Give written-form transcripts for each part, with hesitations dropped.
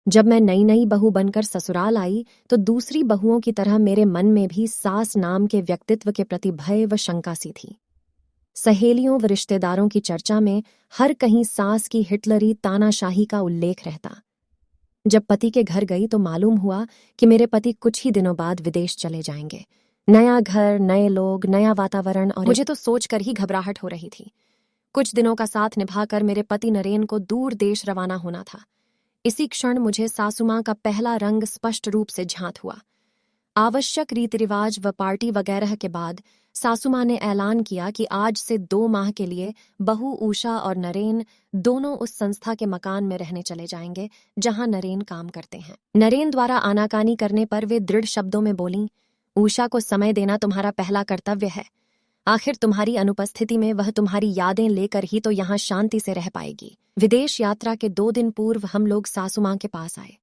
जब मैं नई नई बहू बनकर ससुराल आई तो दूसरी बहुओं की तरह मेरे मन में भी सास नाम के व्यक्तित्व के प्रति भय व शंका सी थी। सहेलियों व रिश्तेदारों की चर्चा में हर कहीं सास की हिटलरी तानाशाही का उल्लेख रहता। जब पति के घर गई तो मालूम हुआ कि मेरे पति कुछ ही दिनों बाद विदेश चले जाएंगे। नया घर, नए लोग, नया वातावरण, और मुझे तो सोचकर ही घबराहट हो रही थी। कुछ दिनों का साथ निभाकर मेरे पति नरेन को दूर देश रवाना होना था। इसी क्षण मुझे सासू माँ का पहला रंग स्पष्ट रूप से झांत हुआ। आवश्यक रीति रिवाज व पार्टी वगैरह के बाद सासू माँ ने ऐलान किया कि आज से 2 माह के लिए बहू उषा और नरेन दोनों उस संस्था के मकान में रहने चले जाएंगे जहां नरेन काम करते हैं। नरेन द्वारा आनाकानी करने पर वे दृढ़ शब्दों में बोलीं, उषा को समय देना तुम्हारा पहला कर्तव्य है। आखिर तुम्हारी अनुपस्थिति में वह तुम्हारी यादें लेकर ही तो यहाँ शांति से रह पाएगी। विदेश यात्रा के 2 दिन पूर्व हम लोग सासू माँ के पास आए।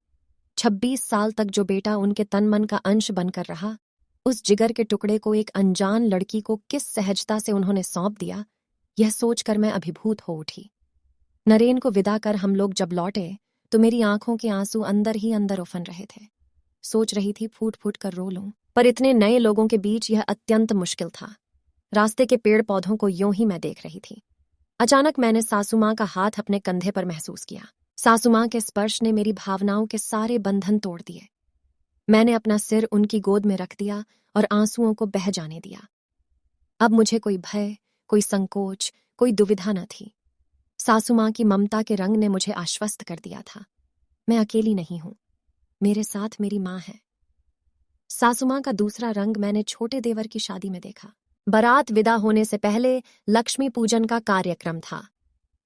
26 साल तक जो बेटा उनके तन मन का अंश बनकर रहा, उस जिगर के टुकड़े को एक अनजान लड़की को किस सहजता से उन्होंने सौंप दिया, यह सोचकर मैं अभिभूत हो उठी। नरेन को विदा कर हम लोग जब लौटे तो मेरी आंखों के आंसू अंदर ही अंदर उफन रहे थे। सोच रही थी फूट फूट कर रो लूं, पर इतने नए लोगों के बीच यह अत्यंत मुश्किल था। रास्ते के पेड़ पौधों को यूं ही मैं देख रही थी। अचानक मैंने सासू माँ का हाथ अपने कंधे पर महसूस किया। सासू माँ के स्पर्श ने मेरी भावनाओं के सारे बंधन तोड़ दिए। मैंने अपना सिर उनकी गोद में रख दिया और आंसुओं को बह जाने दिया। अब मुझे कोई भय, कोई संकोच, कोई दुविधा न थी। सासू माँ की ममता के रंग ने मुझे आश्वस्त कर दिया था। मैं अकेली नहीं हूं, मेरे साथ मेरी माँ है। सासू माँ का दूसरा रंग मैंने छोटे देवर की शादी में देखा। बारात विदा होने से पहले लक्ष्मी पूजन का कार्यक्रम था।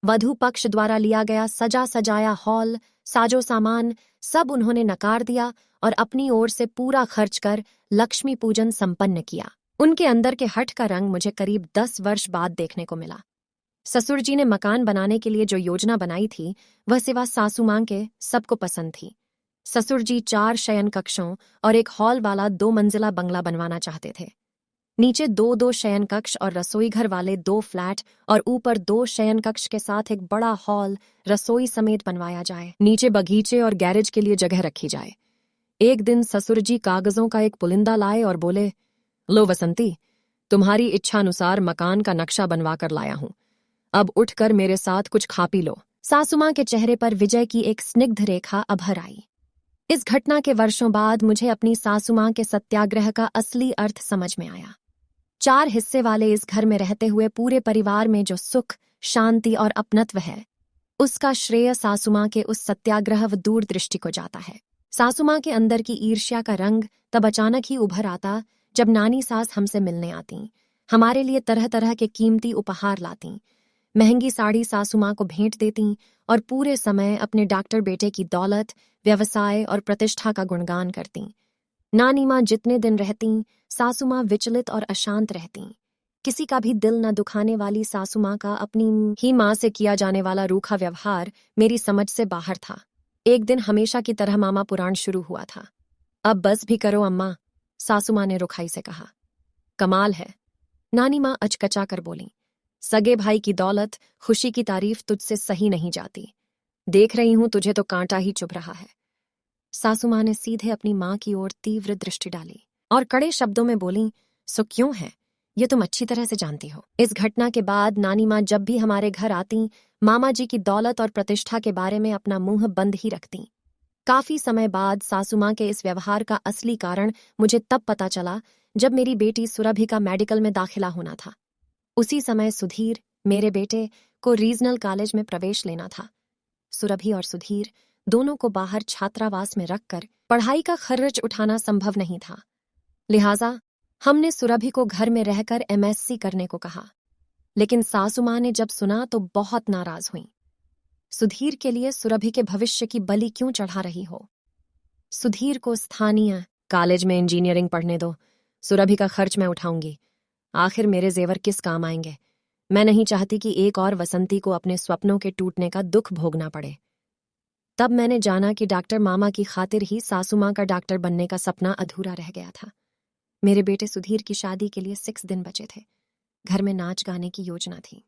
वधू पक्ष द्वारा लिया गया सजा सजाया हॉल, साजो सामान सब उन्होंने नकार दिया और अपनी ओर से पूरा खर्च कर लक्ष्मी पूजन संपन्न किया। उनके अंदर के हठ का रंग मुझे करीब 10 वर्ष बाद देखने को मिला। ससुर जी ने मकान बनाने के लिए जो योजना बनाई थी वह सिवा सासू माँ के सबको पसंद थी। ससुर जी 4 शयन कक्षों और एक हॉल वाला 2 मंजिला बंगला बनवाना चाहते थे। नीचे 2-2 शयन कक्ष और रसोई घर वाले 2 फ्लैट और ऊपर 2 शयन कक्ष के साथ एक बड़ा हॉल रसोई समेत बनवाया जाए। नीचे बगीचे और गैरेज के लिए जगह रखी जाए। एक दिन ससुर जी कागजों का एक पुलिंदा लाए और बोले, लो वसंती, तुम्हारी इच्छानुसार मकान का नक्शा बनवा कर लाया हूं। अब उठकर मेरे साथ कुछ खा पी लो। सासू माँ के चेहरे पर विजय की एक स्निग्ध रेखा अभर आई। इस घटना के वर्षों बाद मुझे अपनी सासू माँ के सत्याग्रह का असली अर्थ समझ में आया। 4 हिस्से वाले इस घर में रहते हुए पूरे परिवार में जो सुख, शांति और अपनत्व है, उसका श्रेय सासू माँ के उस सत्याग्रह व दूरदृष्टि को जाता है। सासू माँ के अंदर की ईर्ष्या का रंग तब अचानक ही उभर आता जब नानी सास हमसे मिलने आती, हमारे लिए तरह तरह के कीमती उपहार लाती, महंगी साड़ी सासू माँ को भेंट देती और पूरे समय अपने डॉक्टर बेटे की दौलत, व्यवसाय और प्रतिष्ठा का गुणगान करती। नानी माँ जितने दिन रहती, सासू माँ विचलित और अशांत रहती। किसी का भी दिल न दुखाने वाली सासू माँ का अपनी ही माँ से किया जाने वाला रूखा व्यवहार मेरी समझ से बाहर था। एक दिन हमेशा की तरह मामा पुराण शुरू हुआ था। अब बस भी करो अम्मा, सासू माँ ने रुखाई से कहा। कमाल है, नानी माँ अचकचा कर बोली। सगे भाई की दौलत, खुशी की तारीफ तुझसे सही नहीं जाती। देख रही हूं तुझे तो कांटा ही चुभ रहा है। सासू माँ ने सीधे अपनी माँ की ओर तीव्र दृष्टि डाली और कड़े शब्दों में बोली, सो क्यों है, ये तुम अच्छी तरह से जानती हो। इस घटना के बाद नानी माँ जब भी हमारे घर आती, मामा जी की दौलत और प्रतिष्ठा के बारे में अपना मुंह बंद ही रखती। काफी समय बाद सासू माँ के इस व्यवहार का असली कारण मुझे तब पता चला जब मेरी बेटी सुरभि का मेडिकल में दाखिला होना था। उसी समय सुधीर, मेरे बेटे, को रीजनल कॉलेज में प्रवेश लेना था। सुरभि और सुधीर दोनों को बाहर छात्रावास में रखकर पढ़ाई का खर्च उठाना संभव नहीं था। लिहाजा हमने सुरभि को घर में रहकर MSc करने को कहा। लेकिन सासू माँ ने जब सुना तो बहुत नाराज हुई। सुधीर के लिए सुरभि के भविष्य की बलि क्यों चढ़ा रही हो? सुधीर को स्थानीय कॉलेज में इंजीनियरिंग पढ़ने दो, सुरभि का खर्च मैं उठाऊंगी। आखिर मेरे जेवर किस काम आएंगे? मैं नहीं चाहती कि एक और वसंती को अपने स्वप्नों के टूटने का दुख भोगना पड़े। तब मैंने जाना कि डॉक्टर मामा की खातिर ही सासू माँ का डॉक्टर बनने का सपना अधूरा रह गया था। मेरे बेटे सुधीर की शादी के लिए 6 दिन बचे थे। घर में नाच गाने की योजना थी।